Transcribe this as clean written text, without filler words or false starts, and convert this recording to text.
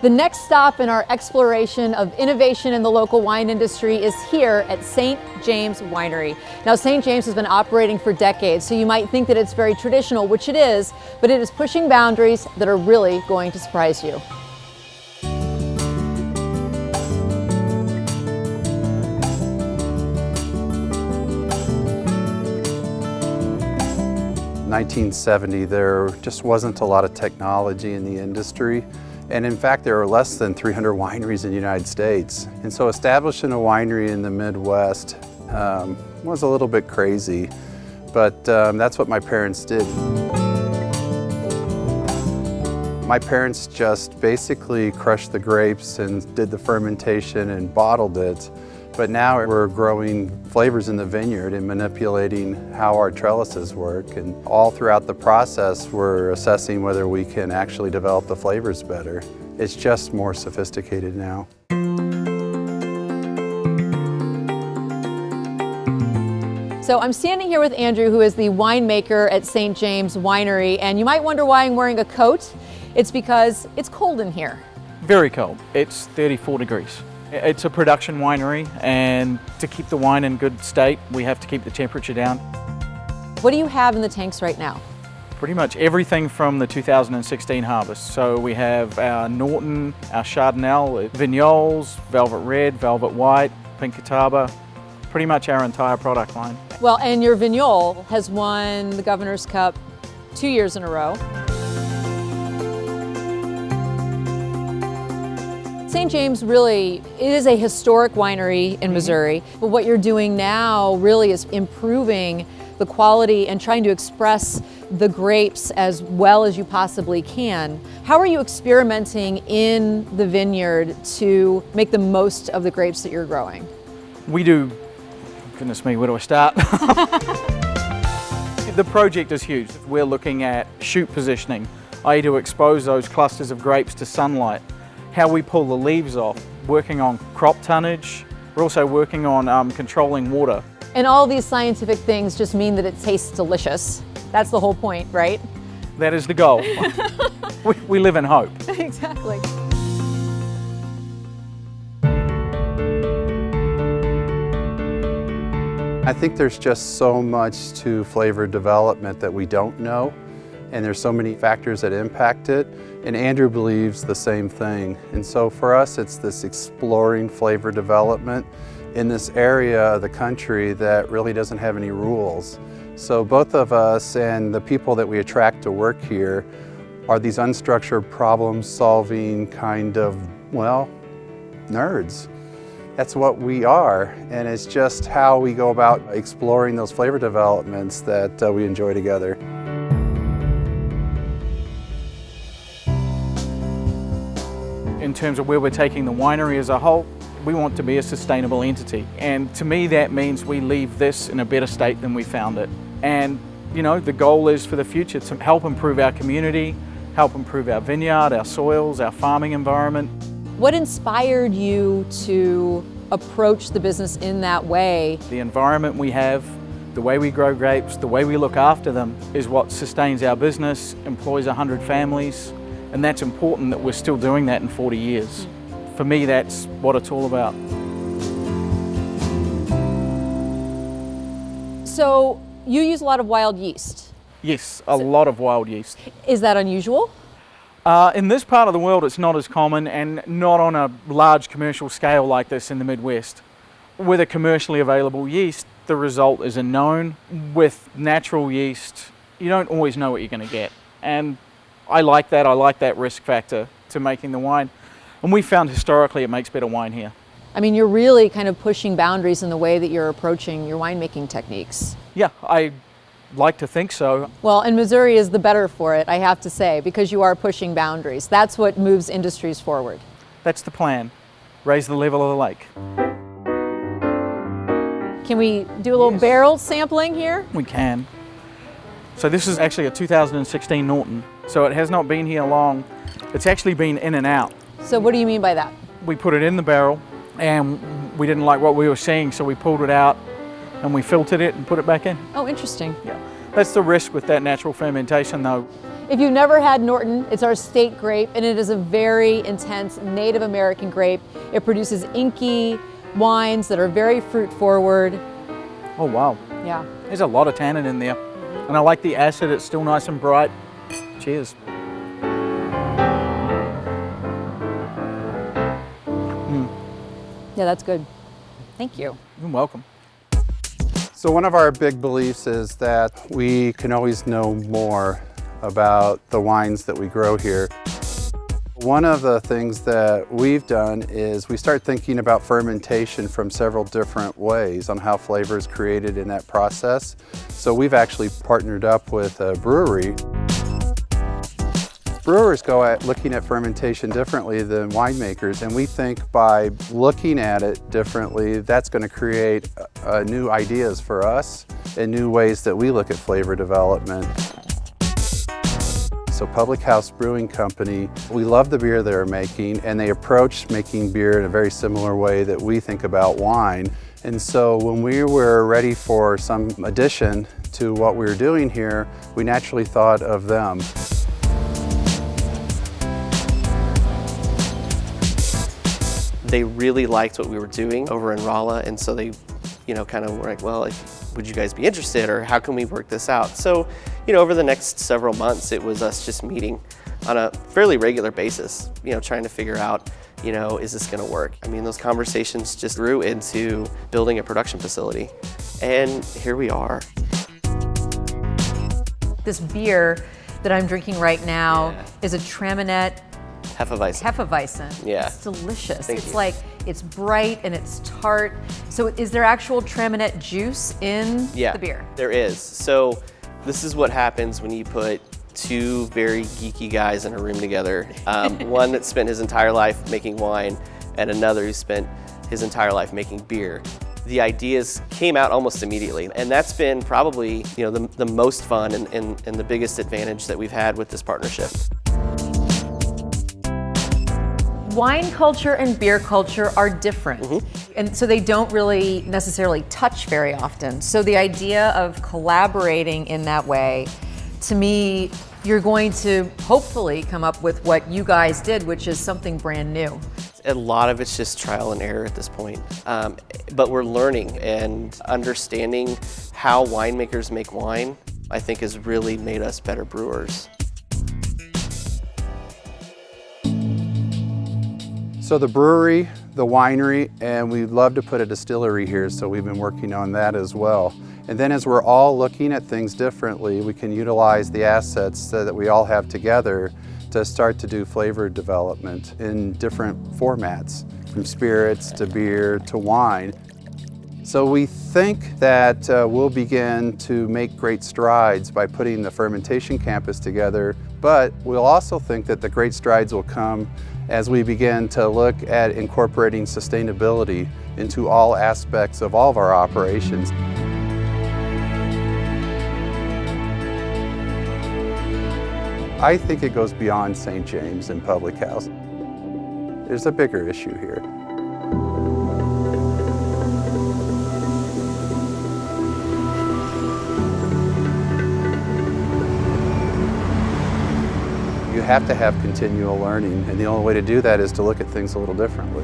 The next stop in our exploration of innovation in the local wine industry is here at St. James Winery. Now, St. James has been operating for decades, so you might think that it's very traditional, which it is, but it is pushing boundaries that are really going to surprise you. In 1970, there just wasn't a lot of technology in the industry. And in fact, there are less than 300 wineries in the United States. And so establishing a winery in the Midwest was a little bit crazy, but that's what my parents did. My parents just basically crushed the grapes and did the fermentation and bottled it. But now we're growing flavors in the vineyard and manipulating how our trellises work. And all throughout the process, we're assessing whether we can actually develop the flavors better. It's just more sophisticated now. So I'm standing here with Andrew, who is the winemaker at St. James Winery. And you might wonder why I'm wearing a coat. It's because it's cold in here. Very cold. It's 34 degrees. It's a production winery, and to keep the wine in good state, we have to keep the temperature down. What do you have in the tanks right now? Pretty much everything from the 2016 harvest. So we have our Norton, our Chardonnay, Vignoles, Velvet Red, Velvet White, Pink Catawba, pretty much our entire product line. Well, and your Vignole has won the Governor's Cup 2 years in a row. St. James really is a historic winery in Missouri, but what you're doing now really is improving the quality and trying to express the grapes as well as you possibly can. How are you experimenting in the vineyard to make the most of the grapes that you're growing? We do, goodness me, where do I start? The project is huge. We're looking at shoot positioning, i.e. to expose those clusters of grapes to sunlight. How we pull the leaves off, working on crop tonnage. We're also working on controlling water. And all these scientific things just mean that it tastes delicious. That's the whole point, right? That is the goal. we live in hope. Exactly. I think there's just so much to flavor development that we don't know, and there's so many factors that impact it. And Andrew believes the same thing. And so for us, it's this exploring flavor development in this area of the country that really doesn't have any rules. So both of us and the people that we attract to work here are these unstructured problem-solving kind of, well, nerds. That's what we are, and it's just how we go about exploring those flavor developments that we enjoy together. In terms of where we're taking the winery as a whole, we want to be a sustainable entity. And to me, that means we leave this in a better state than we found it. And, you know, the goal is for the future to help improve our community, help improve our vineyard, our soils, our farming environment. What inspired you to approach the business in that way? The environment we have, the way we grow grapes, the way we look after them is what sustains our business, employs 100 families. And that's important that we're still doing that in 40 years. For me, that's what it's all about. So you use a lot of wild yeast. Yes, a lot of wild yeast. Is that unusual? In this part of the world, it's not as common and not on a large commercial scale like this in the Midwest. With a commercially available yeast, the result is unknown. With natural yeast, you don't always know what you're going to get. And I like that risk factor to making the wine. And we found historically it makes better wine here. I mean, you're really kind of pushing boundaries in the way that you're approaching your winemaking techniques. Yeah, I like to think so. Well, and Missouri is the better for it, I have to say, because you are pushing boundaries. That's what moves industries forward. That's the plan. Raise the level of the lake. Can we do a little barrel sampling here? We can. So this is actually a 2016 Norton. So it has not been here long. It's actually been in and out. So what do you mean by that? We put it in the barrel and we didn't like what we were seeing, so we pulled it out and we filtered it and put it back in. Oh, interesting. Yeah. That's the risk with that natural fermentation though. If you've never had Norton, it's our state grape, and it is a very intense Native American grape. It produces inky wines that are very fruit forward. Oh wow, Yeah. there's a lot of tannin in there. And I like the acid, it's still nice and bright. Cheers. Yeah, that's good. Thank you. You're welcome. So one of our big beliefs is that we can always know more about the wines that we grow here. One of the things that we've done is we start thinking about fermentation from several different ways on how flavor is created in that process. So we've actually partnered up with a brewery. Brewers go at looking at fermentation differently than winemakers, and we think by looking at it differently, that's going to create new ideas for us and new ways that we look at flavor development. So Public House Brewing Company, we love the beer they're making, and they approach making beer in a very similar way that we think about wine. And so when we were ready for some addition to what we were doing here, we naturally thought of them. They really liked what we were doing over in Rolla, and so they, kind of were like, well, would you guys be interested, or how can we work this out? So, over the next several months, it was us just meeting on a fairly regular basis, trying to figure out, is this gonna work? I mean, those conversations just grew into building a production facility, and here we are. This beer that I'm drinking right now is a Traminette Hefeweizen. Yeah. It's delicious. Thank it's you. like, it's bright and it's tart. So is there actual Traminette juice in the beer? There is. So this is what happens when you put two very geeky guys in a room together. One that spent his entire life making wine and another who spent his entire life making beer. The ideas came out almost immediately, and that's been probably the most fun and the biggest advantage that we've had with this partnership. Wine culture and beer culture are different. And so they don't really necessarily touch very often. So the idea of collaborating in that way, to me, you're going to hopefully come up with what you guys did, which is something brand new. A lot of it's just trial and error at this point. But we're learning, and understanding how winemakers make wine, I think, has really made us better brewers. So the brewery, the winery, and we'd love to put a distillery here, so we've been working on that as well. And then as we're all looking at things differently, we can utilize the assets that we all have together to start to do flavor development in different formats, from spirits to beer to wine. So we think that we'll begin to make great strides by putting the fermentation campus together, but we'll also think that the great strides will come as we begin to look at incorporating sustainability into all aspects of all of our operations. I think it goes beyond St. James and Public House. There's a bigger issue here. You have to have continual learning, and the only way to do that is to look at things a little differently.